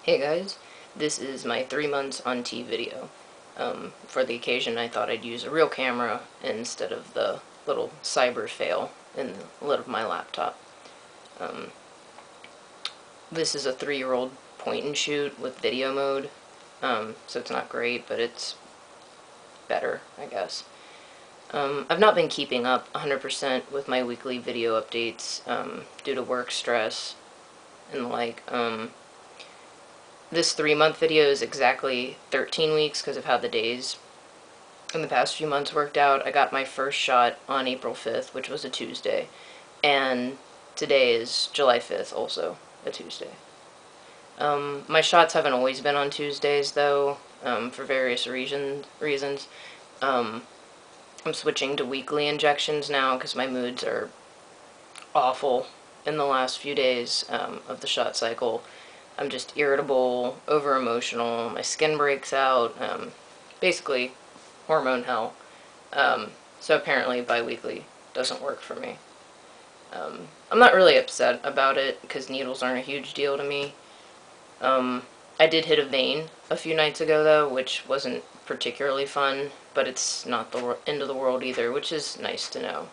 Hey guys, this is my 3 months on T video. For the occasion I thought I'd use a real camera instead of the little cyber fail in the lid of my laptop. Um, this is a 3-year-old point and shoot with video mode, so it's not great, but it's better, I guess. I've not been keeping up 100% with my weekly video updates due to work stress and the like. This 3-month video is exactly 13 weeks because of how the days in the past few months worked out. I got my first shot on April 5th, which was a Tuesday, and today is July 5th, also a Tuesday. My shots haven't always been on Tuesdays, though, for various reasons. I'm switching to weekly injections now because my moods are awful in the last few days of the shot cycle. I'm just irritable, over-emotional, my skin breaks out, basically hormone hell. So apparently bi-weekly doesn't work for me. I'm not really upset about it because needles aren't a huge deal to me. I did hit a vein a few nights ago though, which wasn't particularly fun, but it's not the end of the world either, which is nice to know.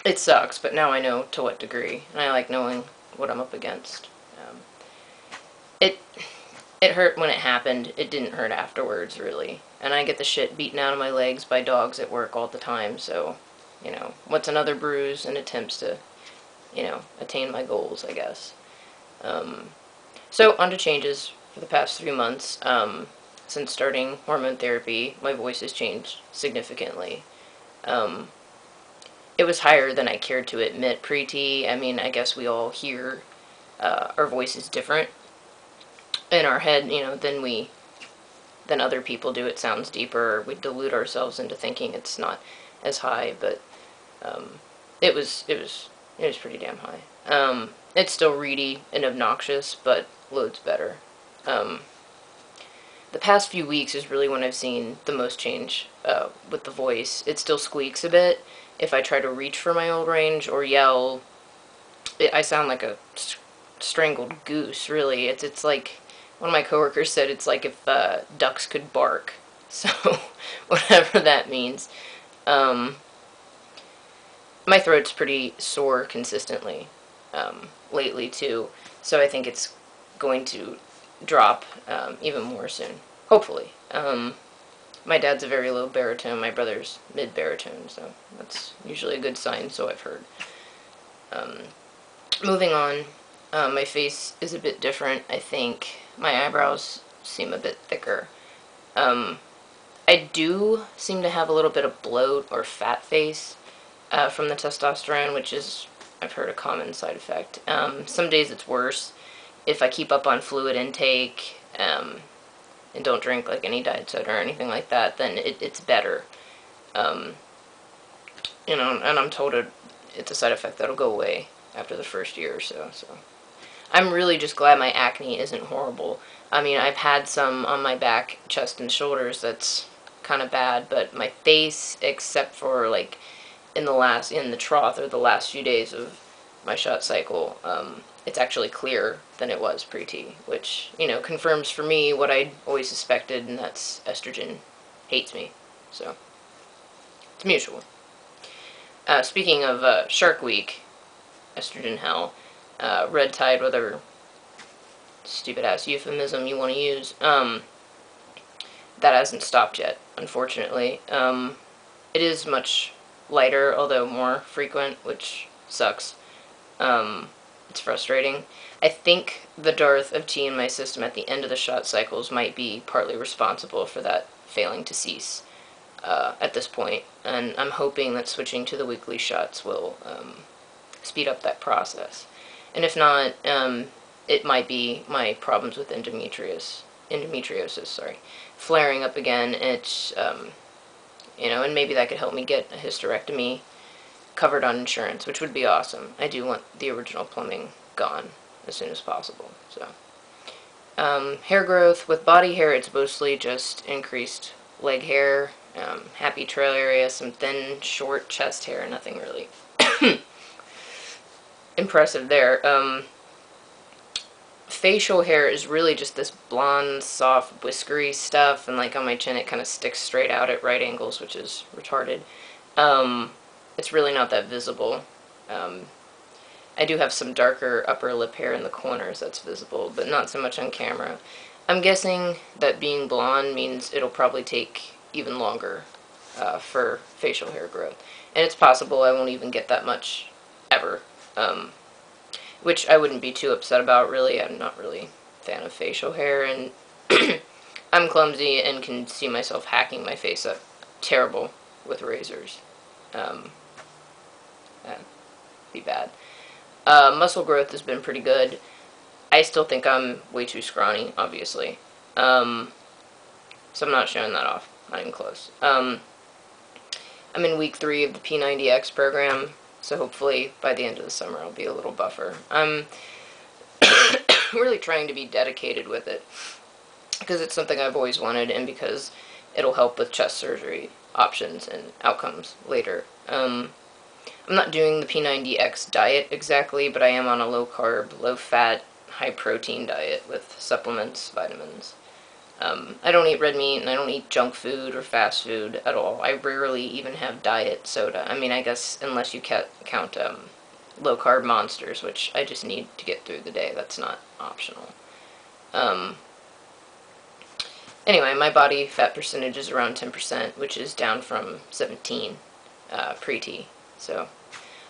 It sucks, but now I know to what degree, and I like knowing what I'm up against. It hurt when it happened. It didn't hurt afterwards, really. And I get the shit beaten out of my legs by dogs at work all the time, so, you know, what's another bruise and attempts to, you know, attain my goals, I guess. So, on to changes for the past 3 months. Since starting hormone therapy, my voice has changed significantly. It was higher than I cared to admit pre-T. I mean, I guess we all hear our voices different in our head, you know, than other people do. It sounds deeper. We delude ourselves into thinking it's not as high, but it was pretty damn high. It's still reedy and obnoxious, but loads better. The past few weeks is really when I've seen the most change with the voice. It still squeaks a bit if I try to reach for my old range or yell. I sound like a strangled goose, really. It's like, one of my coworkers said it's like if ducks could bark. So, whatever that means. My throat's pretty sore consistently lately, too. So I think it's going to drop even more soon. Hopefully. My dad's a very low baritone. My brother's mid-baritone, so that's usually a good sign, so I've heard. Moving on. My face is a bit different, I think. My eyebrows seem a bit thicker. I do seem to have a little bit of bloat or fat face from the testosterone, which is, I've heard, a common side effect. Some days it's worse. If I keep up on fluid intake and don't drink like any diet soda or anything like that, then it's better. You know, and I'm told it's a side effect that'll go away after the first year or so. I'm really just glad my acne isn't horrible. I mean, I've had some on my back, chest, and shoulders that's kind of bad, but my face, except for, like, in the trough, or the last few days of my shot cycle, it's actually clearer than it was pre-T, which, you know, confirms for me what I'd always suspected, and that's estrogen hates me. So, it's mutual. Speaking of Shark Week, estrogen hell, red tide, whatever stupid-ass euphemism you want to use, that hasn't stopped yet, unfortunately. It is much lighter, although more frequent, which sucks. It's frustrating. I think the dearth of T in my system at the end of the shot cycles might be partly responsible for that failing to cease at this point, and I'm hoping that switching to the weekly shots will speed up that process. And if not, it might be my problems with endometriosis, flaring up again. It's, you know, and maybe that could help me get a hysterectomy covered on insurance, which would be awesome. I do want the original plumbing gone as soon as possible. So, hair growth. With body hair, it's mostly just increased leg hair, happy trail area, some thin, short chest hair, nothing really impressive there. facial hair is really just this blonde, soft, whiskery stuff, and like on my chin it kind of sticks straight out at right angles, which is retarded. It's really not that visible. I do have some darker upper lip hair in the corners that's visible, but not so much on camera. I'm guessing that being blonde means it'll probably take even longer for facial hair growth. And it's possible I won't even get that much ever, which I wouldn't be too upset about, really. I'm not really a fan of facial hair, and I'm clumsy and can see myself hacking my face up terrible with razors. That'd be bad. Muscle growth has been pretty good. I still think I'm way too scrawny, obviously. So I'm not showing that off. Not even close. I'm in week 3 of the P90X program, so hopefully by the end of the summer I'll be a little buffer. I'm really trying to be dedicated with it, because it's something I've always wanted, and because it'll help with chest surgery options and outcomes later. I'm not doing the P90X diet exactly, but I am on a low-carb, low-fat, high-protein diet with supplements, vitamins. I don't eat red meat, and I don't eat junk food or fast food at all. I rarely even have diet soda. I mean, I guess unless you count low-carb monsters, which I just need to get through the day. That's not optional. Anyway, my body fat percentage is around 10%, which is down from 17 pre-T. So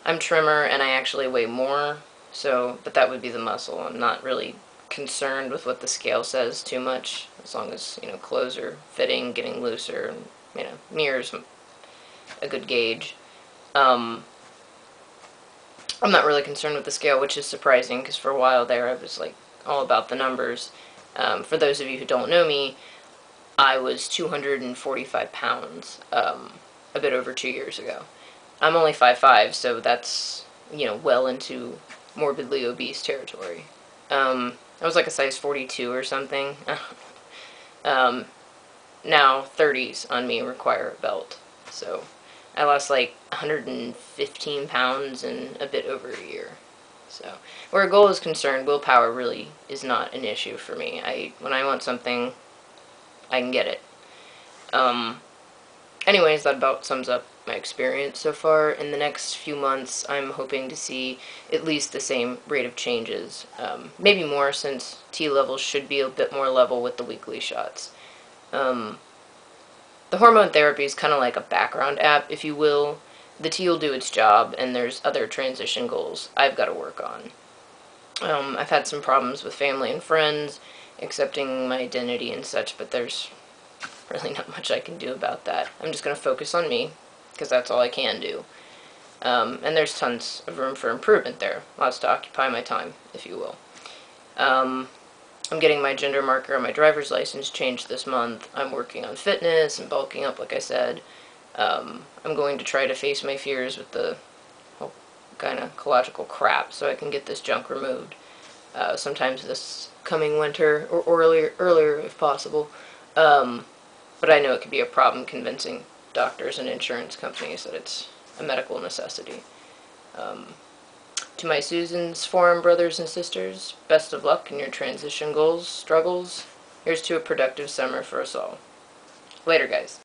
I'm trimmer, and I actually weigh more, but that would be the muscle. I'm not really concerned with what the scale says too much, as long as, clothes are fitting, getting looser, and, mirror's a good gauge. I'm not really concerned with the scale, which is surprising, because for a while there I was, like, all about the numbers. For those of you who don't know me, I was 245 pounds a bit over 2 years ago. I'm only 5'5", so that's, well into morbidly obese territory. I was like a size 42 or something. Now 30s on me require a belt. So I lost like 115 pounds in a bit over a year. So where a goal is concerned, willpower really is not an issue for me. When I want something, I can get it. Anyways, that about sums up my experience so far. In the next few months, I'm hoping to see at least the same rate of changes. Maybe more, since T levels should be a bit more level with the weekly shots. The hormone therapy is kind of like a background app, if you will. The T will do its job, and there's other transition goals I've got to work on. I've had some problems with family and friends, accepting my identity and such, but there's really not much I can do about that. I'm just going to focus on me, because that's all I can do. And there's tons of room for improvement there. Lots to occupy my time, if you will. I'm getting my gender marker on my driver's license changed this month. I'm working on fitness and bulking up, like I said. I'm going to try to face my fears with the whole gynecological crap so I can get this junk removed. Sometimes this coming winter, or earlier if possible. But I know it could be a problem convincing doctors and insurance companies that it's a medical necessity. To my Susan's Forum brothers and sisters, best of luck in your transition goals, struggles. Here's to a productive summer for us all. Later, guys.